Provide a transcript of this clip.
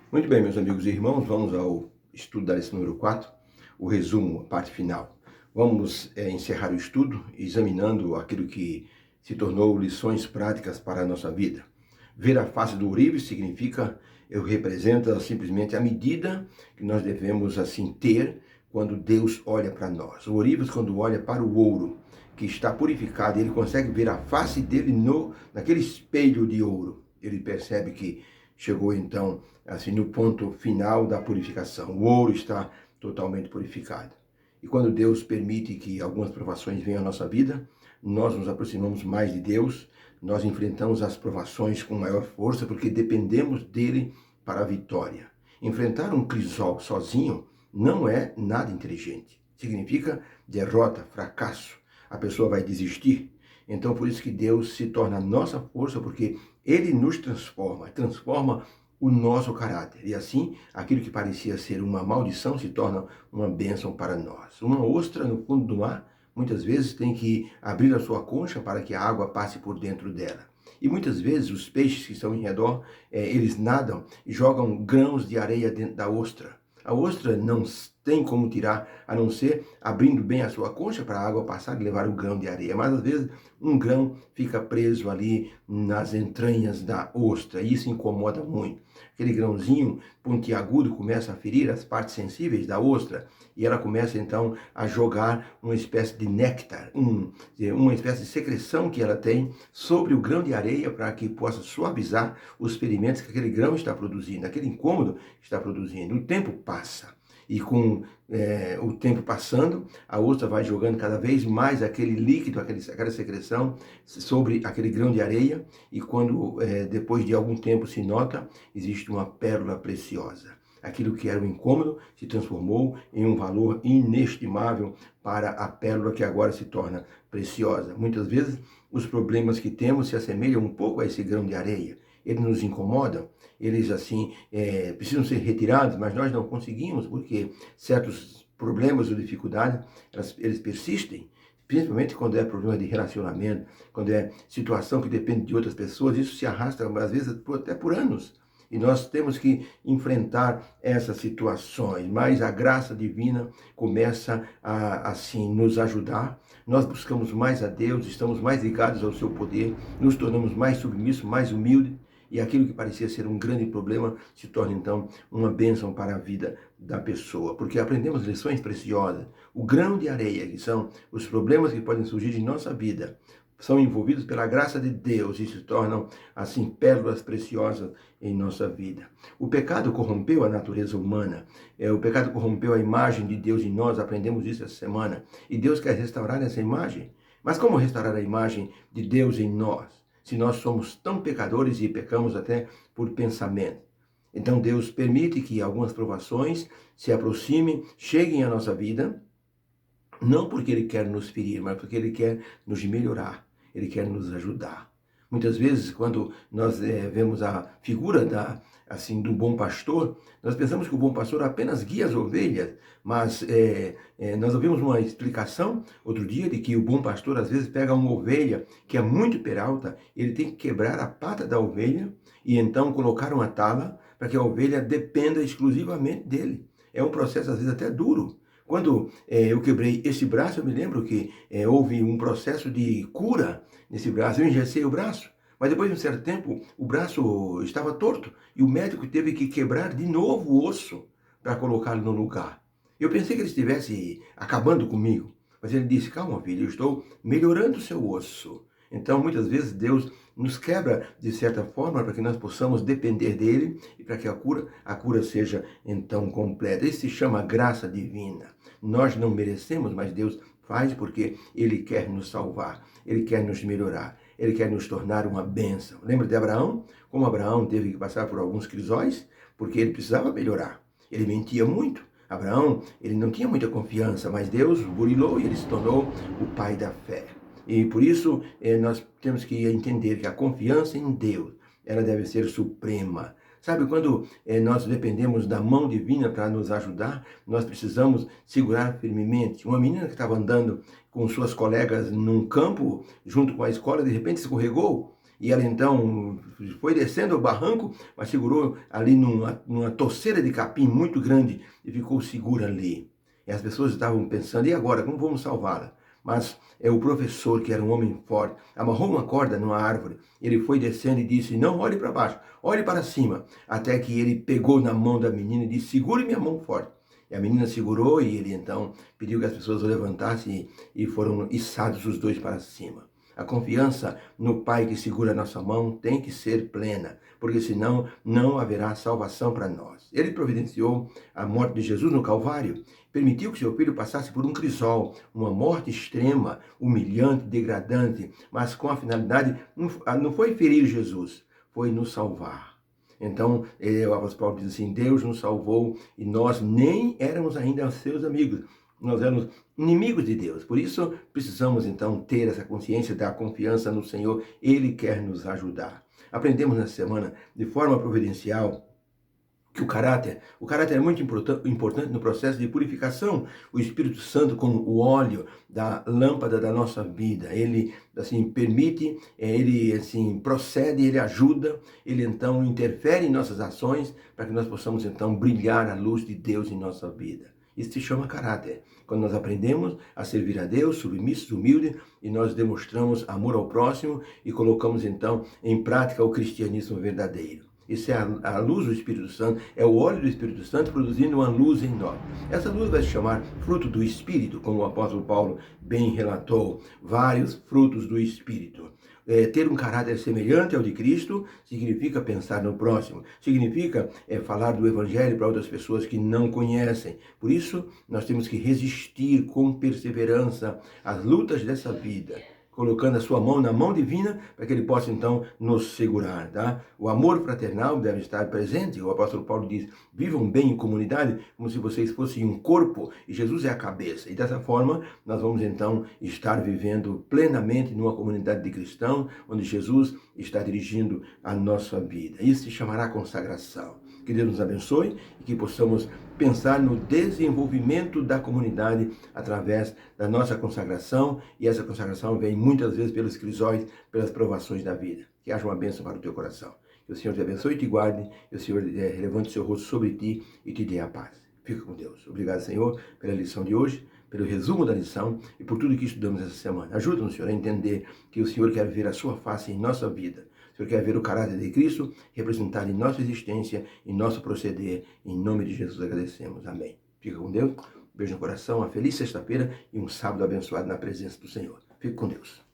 Muito bem, meus amigos e irmãos, vamos ao estudo da lição número 4, o resumo, a parte final. Vamos encerrar o estudo examinando aquilo que se tornou lições práticas para a nossa vida. Ver a face do ourives significa, representa simplesmente a medida que nós devemos assim ter quando Deus olha para nós. O ourives, quando olha para o ouro que está purificado, ele consegue ver a face dele naquele espelho de ouro. Ele percebe que chegou então assim no ponto final da purificação. O ouro está totalmente purificado. E quando Deus permite que algumas provações venham à nossa vida, nós nos aproximamos mais de Deus, nós enfrentamos as provações com maior força, porque dependemos dele para a vitória. Enfrentar um crisol sozinho não é nada inteligente. Significa derrota, fracasso. A pessoa vai desistir. Então, por isso que Deus se torna a nossa força, porque ele nos transforma o nosso caráter. E assim, aquilo que parecia ser uma maldição se torna uma bênção para nós. Uma ostra no fundo do mar, muitas vezes tem que abrir a sua concha para que a água passe por dentro dela. E muitas vezes os peixes que estão em redor, eles nadam e jogam grãos de areia dentro da ostra. A ostra não tem como tirar, a não ser abrindo bem a sua concha para a água passar e levar o grão de areia. Mas às vezes um grão fica preso ali nas entranhas da ostra e isso incomoda muito. Aquele grãozinho pontiagudo começa a ferir as partes sensíveis da ostra e ela começa então a jogar uma espécie de néctar, uma espécie de secreção que ela tem sobre o grão de areia para que possa suavizar os ferimentos que aquele grão está produzindo, aquele incômodo que está produzindo. O tempo passa. E com o tempo passando, a ostra vai jogando cada vez mais aquele líquido, aquela secreção sobre aquele grão de areia. E quando depois de algum tempo se nota, existe uma pérola preciosa. Aquilo que era um incômodo se transformou em um valor inestimável para a pérola que agora se torna preciosa. Muitas vezes os problemas que temos se assemelham um pouco a esse grão de areia. Eles nos incomodam, eles assim precisam ser retirados, mas nós não conseguimos porque certos problemas ou dificuldades, eles persistem, principalmente quando é problema de relacionamento, quando é situação que depende de outras pessoas, isso se arrasta às vezes até por anos. E nós temos que enfrentar essas situações, mas a graça divina começa a, assim, nos ajudar. Nós buscamos mais a Deus, estamos mais ligados ao seu poder, nos tornamos mais submissos, mais humildes, e aquilo que parecia ser um grande problema se torna então uma bênção para a vida da pessoa, porque aprendemos lições preciosas. O grão de areia, que são os problemas que podem surgir em nossa vida, são envolvidos pela graça de Deus e se tornam, assim, pérolas preciosas em nossa vida. O pecado corrompeu a natureza humana, o pecado corrompeu a imagem de Deus em nós, aprendemos isso essa semana, e Deus quer restaurar essa imagem. Mas como restaurar a imagem de Deus em nós, se nós somos tão pecadores e pecamos até por pensamento? Então Deus permite que algumas provações se aproximem, cheguem à nossa vida, não porque Ele quer nos ferir, mas porque Ele quer nos melhorar. Ele quer nos ajudar. Muitas vezes, quando nós vemos a figura do bom pastor, nós pensamos que o bom pastor apenas guia as ovelhas, mas nós ouvimos uma explicação outro dia de que o bom pastor às vezes pega uma ovelha que é muito peralta, ele tem que quebrar a pata da ovelha e então colocar uma tala para que a ovelha dependa exclusivamente dele. É um processo às vezes até duro. Quando eu quebrei esse braço, eu me lembro que houve um processo de cura nesse braço. Eu engessei o braço, mas depois de um certo tempo, o braço estava torto e o médico teve que quebrar de novo o osso para colocá-lo no lugar. Eu pensei que ele estivesse acabando comigo, mas ele disse: calma, filho, eu estou melhorando o seu osso. Então, muitas vezes, Deus nos quebra de certa forma para que nós possamos depender dele e para que a cura seja então completa. Isso se chama graça divina. Nós não merecemos, mas Deus faz porque Ele quer nos salvar, Ele quer nos melhorar, Ele quer nos tornar uma bênção. Lembra de Abraão? Como Abraão teve que passar por alguns crisóis, porque ele precisava melhorar. Ele mentia muito. Abraão, ele não tinha muita confiança, mas Deus o burilou e ele se tornou o pai da fé. E por isso nós temos que entender que a confiança em Deus, ela deve ser suprema. Sabe, quando nós dependemos da mão divina para nos ajudar, nós precisamos segurar firmemente. Uma menina que estava andando com suas colegas num campo, junto com a escola, de repente escorregou E ela então foi descendo o barranco, mas segurou ali numa torceira de capim muito grande e ficou segura ali. E as pessoas estavam pensando, e agora, como vamos salvá-la? Mas o professor, que era um homem forte, amarrou uma corda numa árvore. Ele foi descendo e disse, não olhe para baixo, olhe para cima. Até que ele pegou na mão da menina e disse, segure minha mão forte. E a menina segurou e ele então pediu que as pessoas o levantassem e foram içados os dois para cima. A confiança no Pai que segura a nossa mão tem que ser plena, porque senão não haverá salvação para nós. Ele providenciou a morte de Jesus no Calvário, permitiu que seu filho passasse por um crisol, uma morte extrema, humilhante, degradante, mas com a finalidade, não foi ferir Jesus, foi nos salvar. Então, o apóstolo Paulo diz assim, Deus nos salvou e nós nem éramos ainda seus amigos. Nós éramos inimigos de Deus. Por isso, precisamos então ter essa consciência da confiança no Senhor. Ele quer nos ajudar. Aprendemos nessa semana, de forma providencial, que o caráter é muito importante no processo de purificação. O Espírito Santo, como o óleo da lâmpada da nossa vida, ele assim permite, ele assim procede, ele ajuda, ele então interfere em nossas ações para que nós possamos então brilhar a luz de Deus em nossa vida. Isso se chama caráter. Quando nós aprendemos a servir a Deus, submissos, humildes, e nós demonstramos amor ao próximo e colocamos então em prática o cristianismo verdadeiro. Isso é a luz do Espírito Santo, é o óleo do Espírito Santo produzindo uma luz em nós. Essa luz vai se chamar fruto do Espírito, como o apóstolo Paulo bem relatou, vários frutos do Espírito. Ter um caráter semelhante ao de Cristo significa pensar no próximo, significa falar do Evangelho para outras pessoas que não conhecem. Por isso, nós temos que resistir com perseverança às lutas dessa vida, colocando a sua mão na mão divina para que ele possa então nos segurar, tá? O amor fraternal deve estar presente. O apóstolo Paulo diz, vivam bem em comunidade como se vocês fossem um corpo e Jesus é a cabeça. E dessa forma nós vamos então estar vivendo plenamente numa comunidade de cristãos onde Jesus está dirigindo a nossa vida. Isso se chamará consagração. Que Deus nos abençoe e que possamos pensar no desenvolvimento da comunidade através da nossa consagração, e essa consagração vem muitas vezes pelos crisóis, pelas provações da vida. Que haja uma bênção para o teu coração. Que o Senhor te abençoe e te guarde, e o Senhor levante o seu rosto sobre ti e te dê a paz. Fica com Deus. Obrigado, Senhor, pela lição de hoje, pelo resumo da lição e por tudo que estudamos essa semana. Ajuda-nos, Senhor, a entender que o Senhor quer ver a sua face em nossa vida. O Senhor quer ver o caráter de Cristo representado em nossa existência, em nosso proceder. Em nome de Jesus agradecemos. Amém. Fica com Deus. Beijo no coração, uma feliz sexta-feira e um sábado abençoado na presença do Senhor. Fique com Deus.